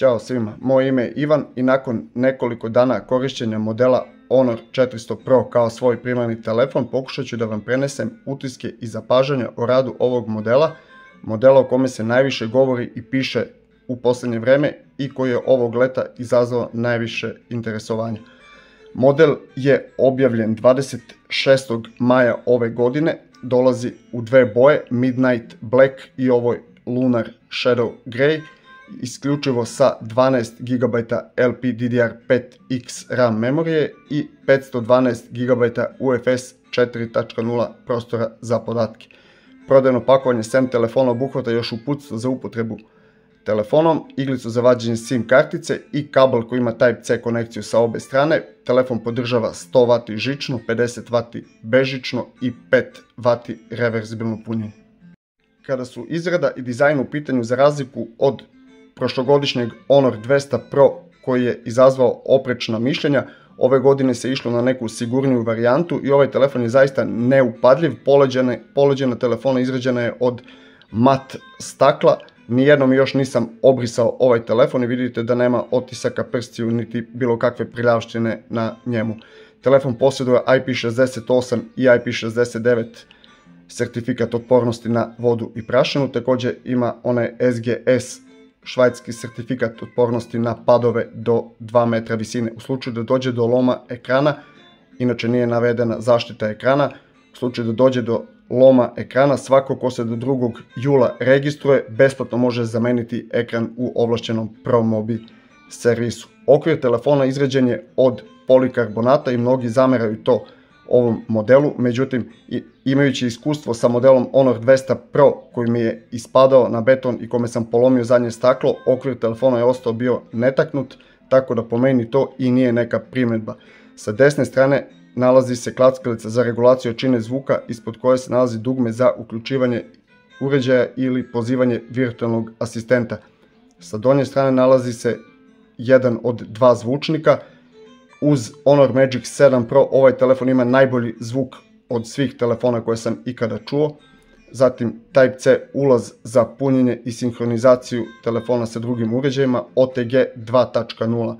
Ćao svima, moje ime je Ivan i nakon nekoliko dana korišćenja modela Honor 400 Pro kao svoj primarni telefon pokušat ću da vam prenesem utiske i zapažanja o radu ovog modela o kome se najviše govori i piše u posljednje vreme i koji je ovog leta izazvao najviše interesovanja. Model je objavljen 26. maja ove godine, dolazi u dve boje, Midnight Black i ovoj Lunar Shadow Grey, isključivo sa 12 GB LPDDR5X RAM memorije i 512 GB UFS 4.0 prostora za podatke. Prodajno pakovanje sem telefona obuhvata još uputstvo za upotrebu telefonom, iglicu za vađenje SIM kartice i kabel koji ima Type-C konekciju sa obe strane. Telefon podržava 100 W žično, 50 W bežično i 5 W reverzibilno punjenje. Kada su izrada i dizajn u pitanju, za razliku od prošlogodišnjeg Honor 200 Pro koji je izazvao oprečna mišljenja, ove godine se išlo na neku sigurniju varijantu i ovaj telefon je zaista neupadljiv. Poleđena telefona izrađena je od mat stakla. Nijednom još nisam obrisao ovaj telefon i vidite da nema otisaka prstiju niti bilo kakve prljavštine na njemu. Telefon posjeduje IP68 i IP69 sertifikat otpornosti na vodu i prašinu, također ima onaj SGS švajcarski sertifikat otpornosti na padove do 2 metra visine. U slučaju da dođe do loma ekrana, inače nije navedena zaštita ekrana, u slučaju da dođe do loma ekrana, svako ko se do 2. jula registruje besplatno može zameniti ekran u ovlašćenom ProMobi servisu. Okvir telefona izrađen je od polikarbonata i mnogi zameraju to ovom modelu, međutim imajući iskustvo sa modelom Honor 200 Pro koji mi je ispadao na beton i kome sam polomio zadnje staklo, okvir telefona je ostao bio netaknut, tako da po meni to i nije neka primjedba. Sa desne strane nalazi se klackalica za regulaciju jačine zvuka ispod koje se nalazi dugme za uključivanje uređaja ili pozivanje virtualnog asistenta. Sa donje strane nalazi se jedan od dva zvučnika. Uz Honor Magic 7 Pro ovaj telefon ima najbolji zvuk od svih telefona koje sam ikada čuo. Zatim Type-C ulaz za punjenje i sinhronizaciju telefona sa drugim uređajima, OTG 2.0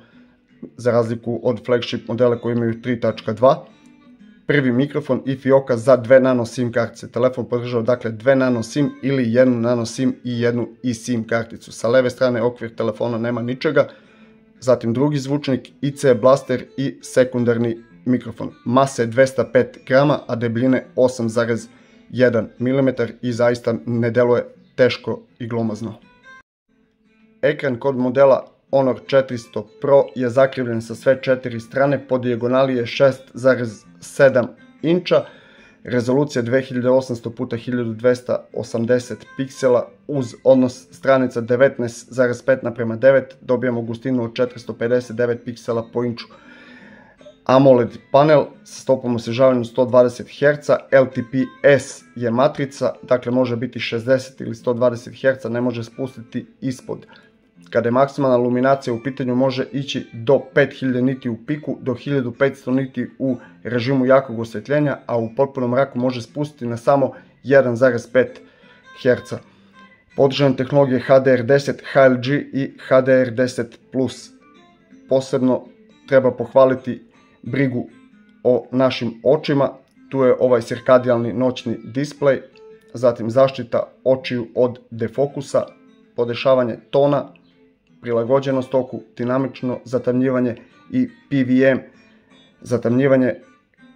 za razliku od flagship modela koji imaju 3.2. Prvi mikrofon i fioka za 2 nano SIM kartice. Telefon podržava dakle 2 nano SIM ili 1 nano SIM i jednu eSIM karticu. Sa leve strane okvir telefona nema ničega. Zatim drugi zvučnik, IC blaster i sekundarni mikrofon. Mase 205 grama, a debljine 8,1 mm i zaista ne deluje teško i glomazno. Ekran kod modela Honor 400 Pro je zakrivljen sa sve 4 strane, po dijagonali je 6,7 inča, rezolucija 2800 x 1280 piksela uz odnos stranica 19,5:9, dobijamo gustinu od 459 piksela po inču. AMOLED panel sa stopom osvježavanja 120 Hz, LTPS je matrica, dakle može biti 60 ili 120 Hz, ne može spustiti ispod. Kada je maksimalna iluminacija u pitanju može ići do 5000 niti u piku, do 1500 niti u režimu jakog osvjetljenja, a u potpunom mraku može spustiti na samo 1,5 Hz. Podržane tehnologije HDR10, HLG i HDR10+. Posebno treba pohvaliti brigu o našim očima, tu je ovaj cirkadijalni noćni displej, zatim zaštita očiju od defokusa, podešavanje tona, prilagođenost oku, dinamično zatamnjivanje i PVM zatamnjivanje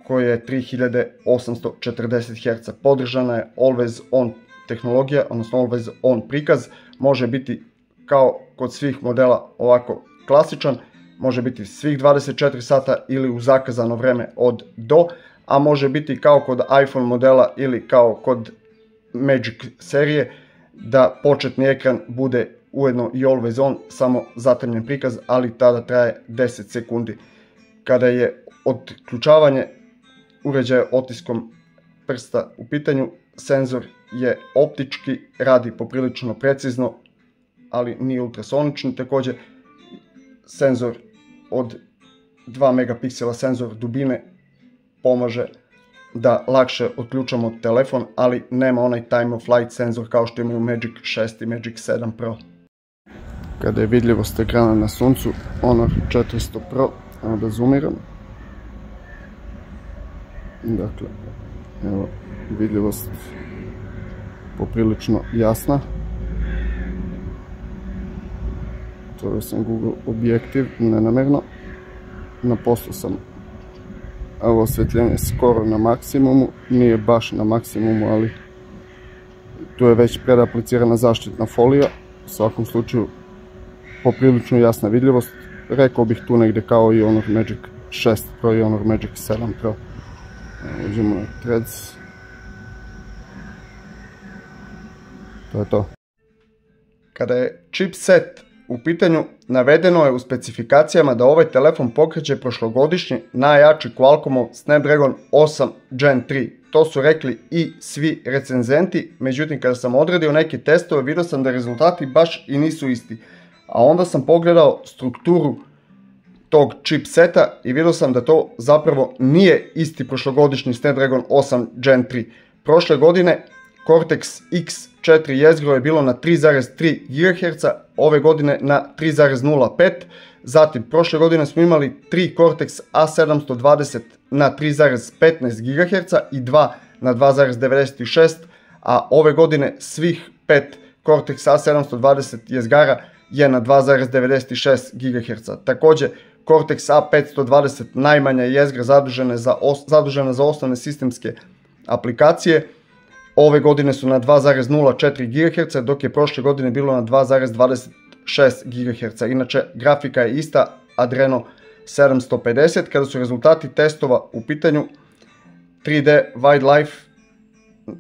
koje je 3840 Hz. Podržana je Always On tehnologija, odnosno Always On prikaz. Može biti kao kod svih modela ovako klasičan, može biti svih 24 sata ili u zakazano vreme od do, a može biti kao kod iPhone modela ili kao kod Magic serije da početni ekran bude ujedno i Always On, samo zatamljen prikaz, ali tada traje 10 sekundi. Kada je otključavanje uređaja otiskom prsta u pitanju, senzor je optički, radi poprilično precizno, ali nije ultrasonični. Također senzor od 2 megapiksela, senzor dubine, pomaže da lakše otključamo telefon, ali nema onaj time of flight senzor kao što imaju Magic 6 i Magic 7 Pro. kada je vidljivost ekrana na suncu, Honor 400 Pro, evo da zoomiram. Dakle, evo vidljivost poprilično jasna. Otvorio sam Google objektiv nenamerno. Na poslu sam. Evo osvjetljenje skoro na maksimumu, nije baš na maksimumu, ali tu je već predaplicirana zaštitna folija. U svakom slučaju poprilično jasna vidljivost. Rekao bih tu negdje kao i Honor Magic 6 Pro i Honor Magic 7 Pro. Uđemo na Threads. To je to. Kada je chipset u pitanju, navedeno je u specifikacijama da ovaj telefon pokreće prošlogodišnji najjači Qualcommov Snapdragon 8 Gen 3. To su rekli i svi recenzenti, međutim kada sam odredio neke testove vidio sam da rezultati baš i nisu isti. A onda sam pogledao strukturu tog chipseta i vidio sam da to zapravo nije isti prošlogodišnji Snapdragon 8 Gen 3. Prošle godine Cortex X4 jezgro je bilo na 3,3 GHz, ove godine na 3,05. Zatim, prošle godine smo imali 3 Cortex A720 na 3,15 GHz i 2 na 2,96, a ove godine svih 5 Cortex A720 jezgara je na 2,96 GHz. Također, Cortex A520 najmanja jezgra zadužena za osnovne sistemske aplikacije. Ove godine su na 2,04 GHz, dok je prošle godine bilo na 2,26 GHz. Inače, grafika je ista, Adreno 750. Kada su rezultati testova u pitanju, 3D Wildlife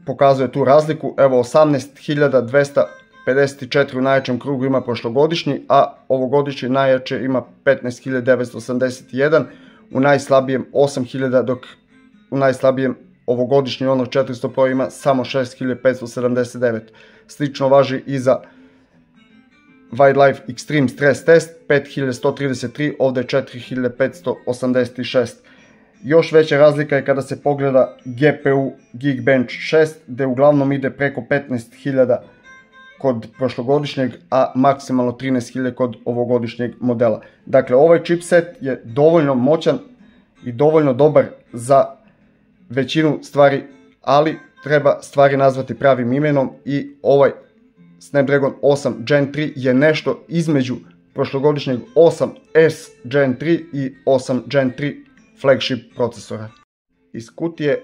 pokazuje tu razliku. Evo, 18.254 u najjačem krugu ima prošlogodišnji, a ovogodišnji najjače ima 15.981, u najslabijem 8.000, dok u najslabijem ovogodišnji Honor 400 Pro ima samo 6579. Slično važi i za Wildlife Extreme Stress Test, 5133, ovdje je 4586. Još veća razlika je kada se pogleda GPU Geekbench 6, gdje uglavnom ide preko 15.000 kod prošlogodišnjeg, a maksimalno 13.000 kod ovogodišnjeg modela. Dakle, ovaj chipset je dovoljno moćan i dovoljno dobar za većinu stvari, ali treba stvari nazvati pravim imenom i ovaj Snapdragon 8 Gen 3 je nešto između prošlogodišnjeg 8S Gen 3 i 8 Gen 3 flagship procesora. Iz kutije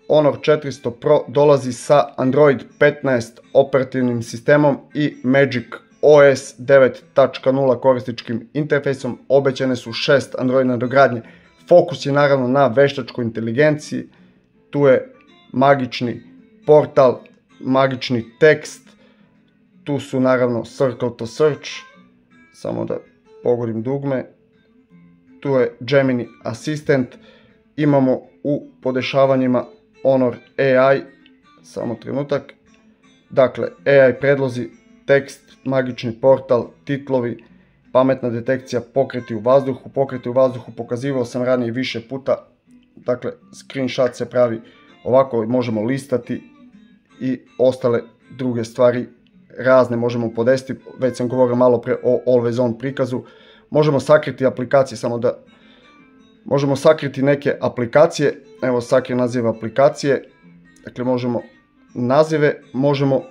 Honor 400 Pro dolazi sa Android 15 operativnim sistemom i Magic OS 9.0 korisničkim interfejsom. Obećane su 6 Android nadogradnje. Fokus je naravno na veštačkoj inteligenciji. Tu je magični portal, magični tekst. Tu su naravno Circle to Search. Samo da pogodim dugme. Tu je Gemini Assistant. Imamo u podešavanjima Honor AI. Samo trenutak. Dakle, AI predlozi, tekst, magični portal, titlovi, pametna detekcija, pokreti u vazduhu. Pokreti u vazduhu pokazivao sam ranije više puta. Dakle, screenshot se pravi ovako, možemo listati i ostale druge stvari razne možemo podesiti. Već sam govorio malo pre o Always On prikazu. Možemo sakriti aplikacije, samo da možemo sakriti neke aplikacije. Evo, sakri naziv aplikacije. Dakle, možemo nazive, možemo,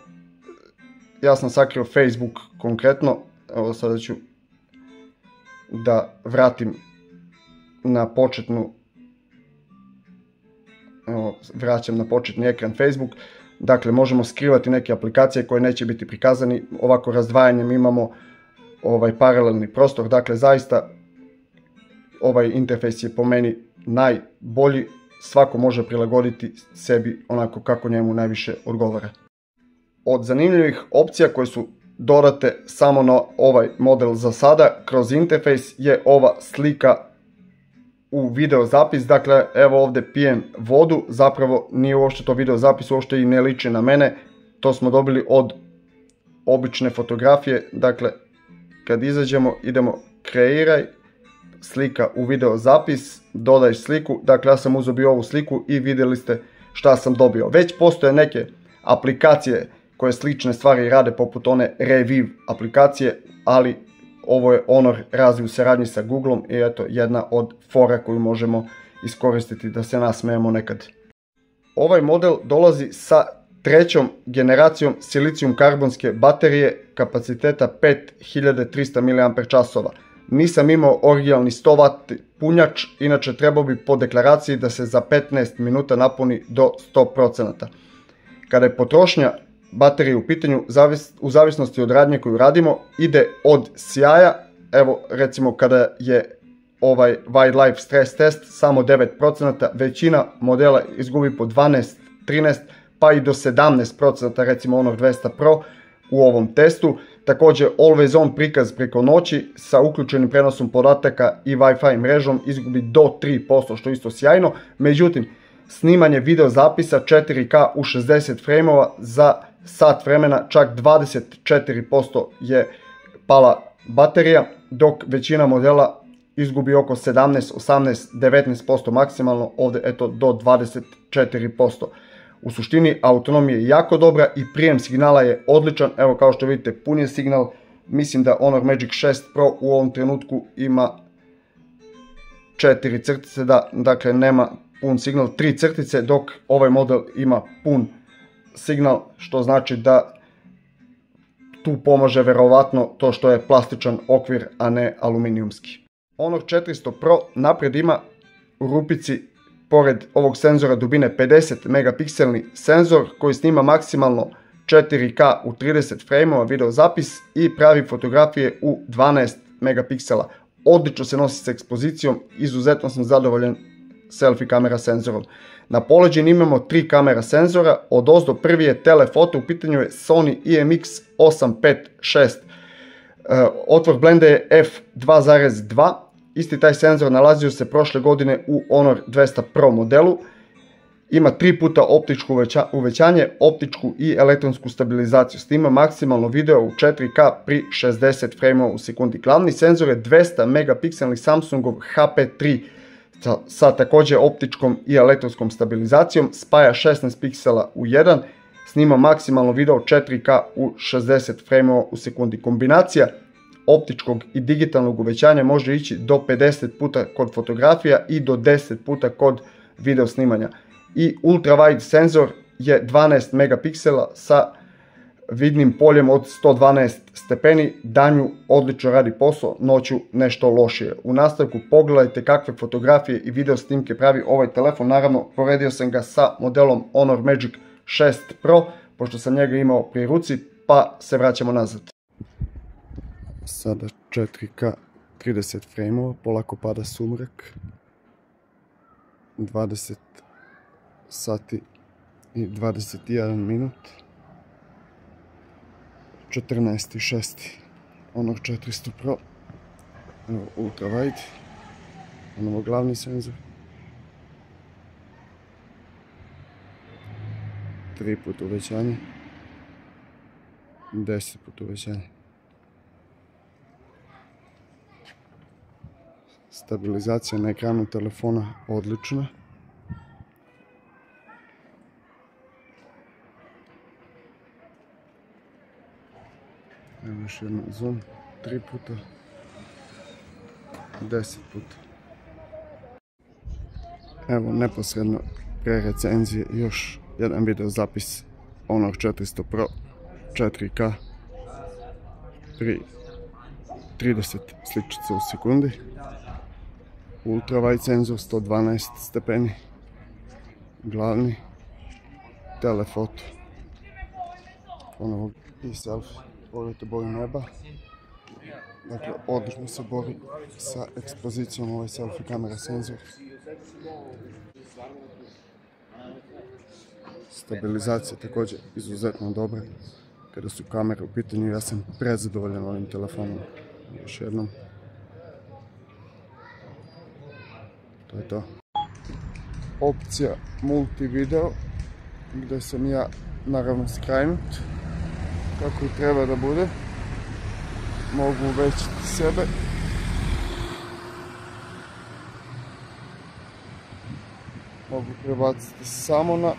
ja sam sakrio Facebook konkretno. Evo, sada ću da vratim na početnu, evo, vraćam na početni ekran Facebook. Dakle, možemo skrivati neke aplikacije koje neće biti prikazani. Ovako razdvajanjem imamo paralelni prostor. Dakle, zaista ovaj interfejs je po meni najbolji. Svako može prilagoditi sebi onako kako njemu najviše odgovara. Od zanimljivih opcija koje su dodate samo na ovaj model za sada kroz interfejs je ova slika u video zapis. Dakle, evo ovdje pijem vodu, zapravo nije uopšte to video zapis, uopšte i ne liči na mene. To smo dobili od obične fotografije. Dakle, kad izađemo, idemo kreiraj, slika u video zapis, dodaj sliku. Dakle, ja sam uzeo ovu sliku i vidjeli ste šta sam dobio. Već postoje neke aplikacije koje slične stvari rade poput one Revive aplikacije, ali ovo je Honor razvio u saradnji sa Googlom i eto jedna od fora koju možemo iskoristiti da se nasmejemo nekad. Ovaj model dolazi sa trećom generacijom silicijum karbonske baterije kapaciteta 5300 mAh. Nisam imao originalni 100 W punjač, inače trebao bi po deklaraciji da se za 15 minuta napuni do 100%. Kada je potrošnja baterije u pitanju, u zavisnosti od radnje koju radimo, ide od sjaja, evo recimo kada je ovaj Wildlife stres test, samo 9%, većina modela izgubi po 12, 13, pa i do 17%, recimo Honor 200 Pro u ovom testu. Također Always On prikaz preko noći sa uključenim prenosom podataka i Wi-Fi mrežom izgubi do 3%, što je isto sjajno. Međutim, snimanje video zapisa 4K u 60 frameova za sat vremena čak 24% je pala baterija, dok većina modela izgubi oko 17, 18, 19% maksimalno, ovdje eto do 24%. U suštini autonomija je jako dobra i prijem signala je odličan, evo kao što vidite pun je signal, mislim da Honor Magic 6 Pro u ovom trenutku ima 4 crtice, dakle nema pun signal, 3 crtice, dok ovaj model ima pun signal, što znači da tu pomaže verovatno to što je plastičan okvir, a ne aluminijumski. Honor 400 Pro naprijed ima u rupici, pored ovog senzora dubine, 50 megapikselni senzor koji snima maksimalno 4K u 30 frameova video zapis i pravi fotografije u 12 megapiksela. Odlično se nosi s ekspozicijom, izuzetno sam zadovoljan selfie kamera senzorom. Na poleđini imamo 3 kamera senzora, odozdo prvi je telefoto, u pitanju je Sony IMX856. Otvor blenda je f2.2, isti taj senzor nalazio se prošle godine u Honor 200 Pro modelu. Ima 3 puta optičko uvećanje, optičku i elektronsku stabilizaciju. Snima maksimalno video u 4K pri 60 frameova u sekundi. Glavni senzor je 200 megapikselni Samsungov HP3 sa također optičkom i elektronskom stabilizacijom. Spaja 16 piksela u jedan. Snima maksimalno video 4K u 60 frameova u sekundi. Kombinacija optičkog i digitalnog uvećanja može ići do 50 puta kod fotografija i do 10 puta kod video snimanja. I ultra wide senzor je 12 megapiksela sa vidnim poljem od 112 stepeni, danju odlično radi posao, noću nešto lošije. U nastavku pogledajte kakve fotografije i video snimke pravi ovaj telefon, naravno poredio sam ga sa modelom Honor Magic 6 Pro, pošto sam njega imao pri ruci, pa se vraćamo nazad. Sada 4K 30 frameova, polako pada sumrak, 20 sati i 21 minut, 14.6. Honor 400 Pro, evo ultra wide, imamo glavni senzor, 3 puta uvećanje, 10 puta uvećanje. Stabilizacija na ekranu telefona odlična. Evo još jedan zoom, 3 puta, 10 puta. Evo neposredno pre recenzije još jedan video zapis Honor 400 Pro 4K pri 30 sličica u sekundi. Ultra wide senzor 112 stepeni, glavni, telefoto, ponovo i selfie. Pogledajte boju neba, dakle odlično se bori sa ekspozicijom ovaj selfie kamera senzor. Stabilizacija također izuzetno dobra kada su kamere u pitanju, ja sam prezadovoljan ovim telefonom. Još jednom. To je to. Opcija multi video, gdje sam ja naravno skrajnut kako i treba da bude. Mogu uvećati sebe. Mogu prebaciti samo na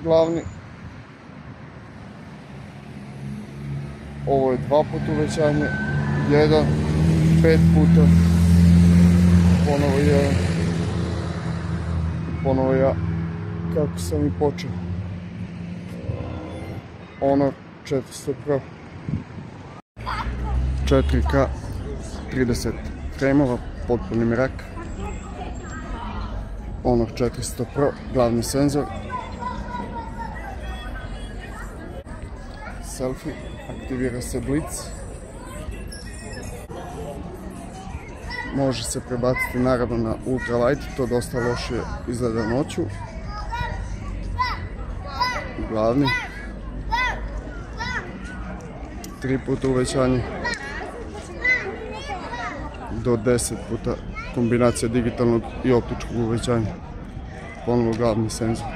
glavni. Ovo je 2 puta uvećanje, 1, 5 puta, ponovo 1, ponovo ja, kako sam i počeo. Honor 400 Pro, 4K, 30 frameova, potpuni mrak. Honor 400 Pro, glavni senzor. Selfie, aktivira se blic. Može se prebaciti naravno na ultralight, to dosta lošije izgleda noću. Glavni. 3 puta uvećanje. Do 10 puta kombinacija digitalnog i optičkog uvećanja. Ponovo glavni senzor.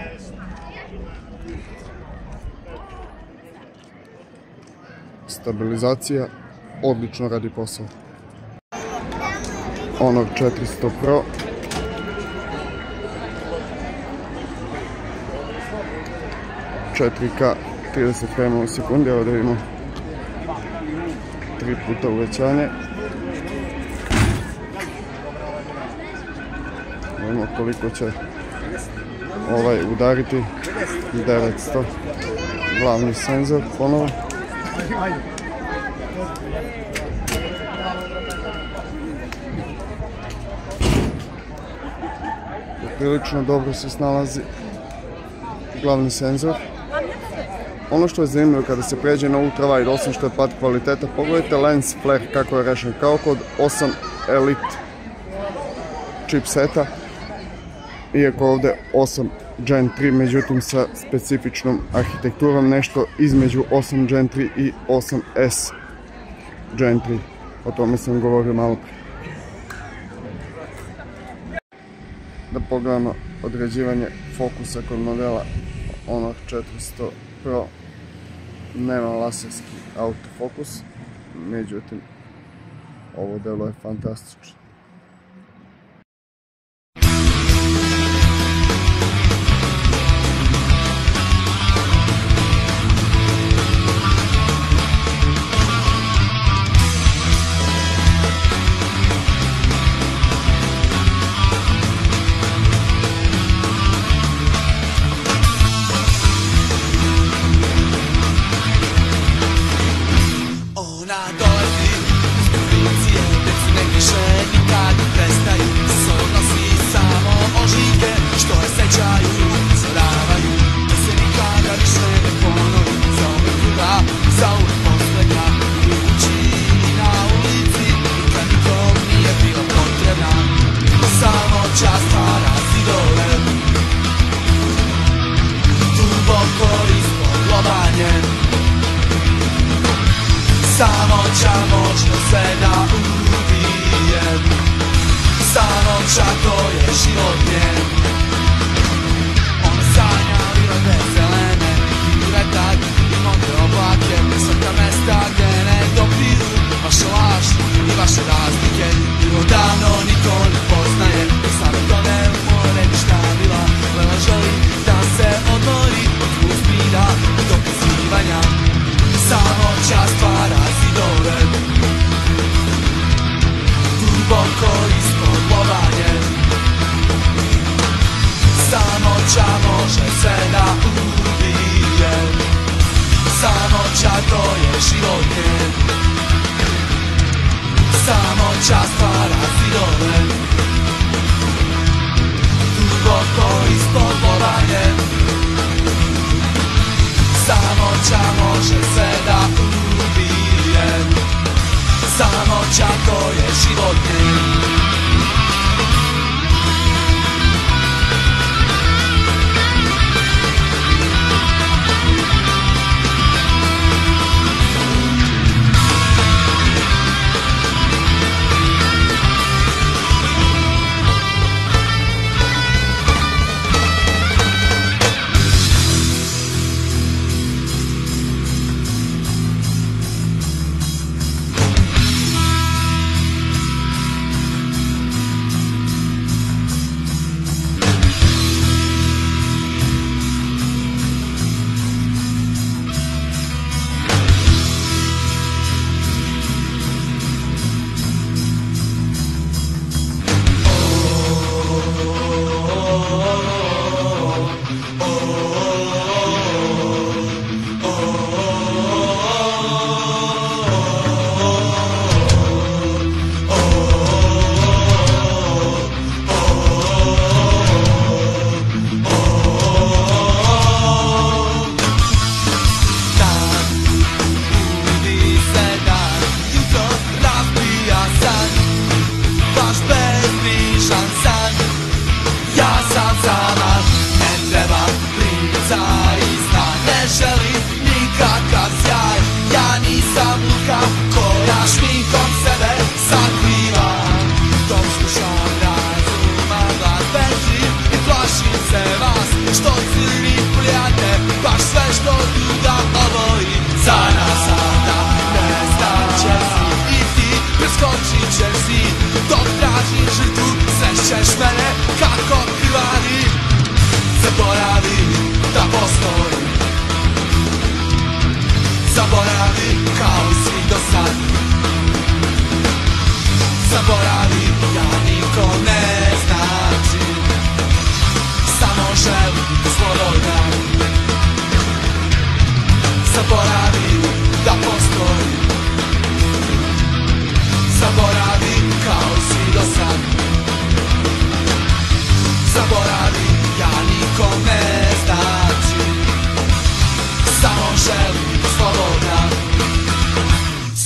Stabilizacija odlično radi posao. Honor 400 Pro. ...4K 30 frame u sekundi, evo da vidimo 3 puta uvećanje. Vidimo koliko će ovaj udariti, 900, glavni senzor ponovo. Prilično dobro se snalazi glavni senzor. Ono što je zanimljivo kada se pređe na ultrawide, osim što je pad kvaliteta, pogledajte lens flare kako je rešen, kao kod 8 Elite chipseta, iako ovdje 8 Gen 3, međutim sa specifičnom arhitekturom, nešto između 8 Gen 3 i 8S Gen 3. O tome sam govorio malo prije. Da pogledamo određivanje fokusa kod modela Honor 400 Pro. Nema laserski autofokus, međutim ovo delo je fantastično. Samoća može sve da ubije, samoća to je život njen. Ona sanja lilove zelene i vetak i modre oblake, svaka mesta gde ne dopiru vaše laži i vaše razlike. Bilo davno niko ne poznaje, sada to ne more ništa bila. Lela želi da se odmori od uspira i dokazivanja. Samoća stvara zidove, duboko ispod lovanje. Samoća može sve da ubije, samoća to je život njen. Samoća stvara zidove, duboko ispod lovanje. Samoća može sve da ubije, samoća to je život njen.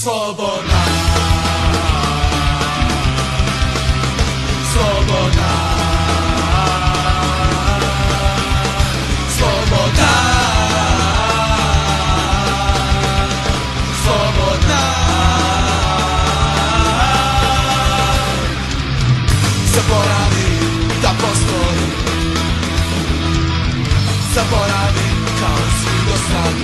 Slobodna, slobodna, slobodna, slobodna. Zaboravi da postoji, zaboravi kao svi do sad.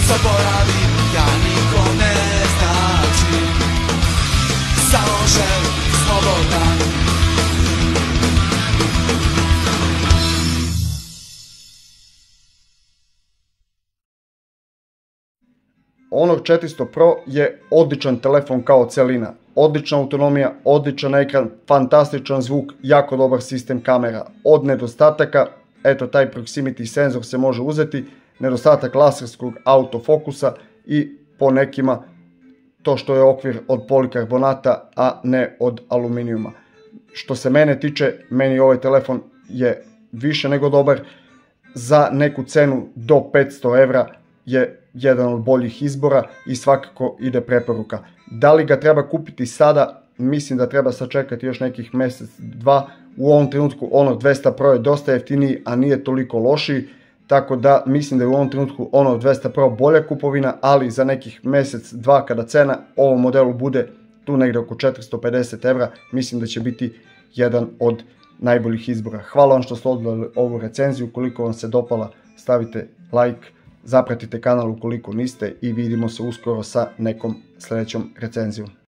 Zaboravi, ja nikom ne znači, samo želim slobodan. Honor 400 Pro je odličan telefon kao celina, odlična autonomija, odličan ekran, fantastičan zvuk, jako dobar sistem kamera. Od nedostataka, eto taj proximity senzor se može uzeti, nedostatak laserskog autofokusa i po nekima to što je okvir od polikarbonata, a ne od aluminijuma. Što se mene tiče, meni ovaj telefon je više nego dobar, za neku cenu do 500 evra je jedan od boljih izbora i svakako ide preporuka. Da li ga treba kupiti sada? Mislim da treba sačekati još nekih mjesec, dva. U ovom trenutku Honor 200 Pro je dosta jeftiniji, a nije toliko lošiji, tako da mislim da je u ovom trenutku Honor 200 Pro bolja kupovina, ali za nekih mjesec, dva kada cena ovom modelu bude tu negdje oko 450 evra, mislim da će biti jedan od najboljih izbora. Hvala vam što ste odgledali ovu recenziju, ukoliko vam se dopala stavite like, zapratite kanal ukoliko niste i vidimo se uskoro sa nekom sljedećom recenzijom.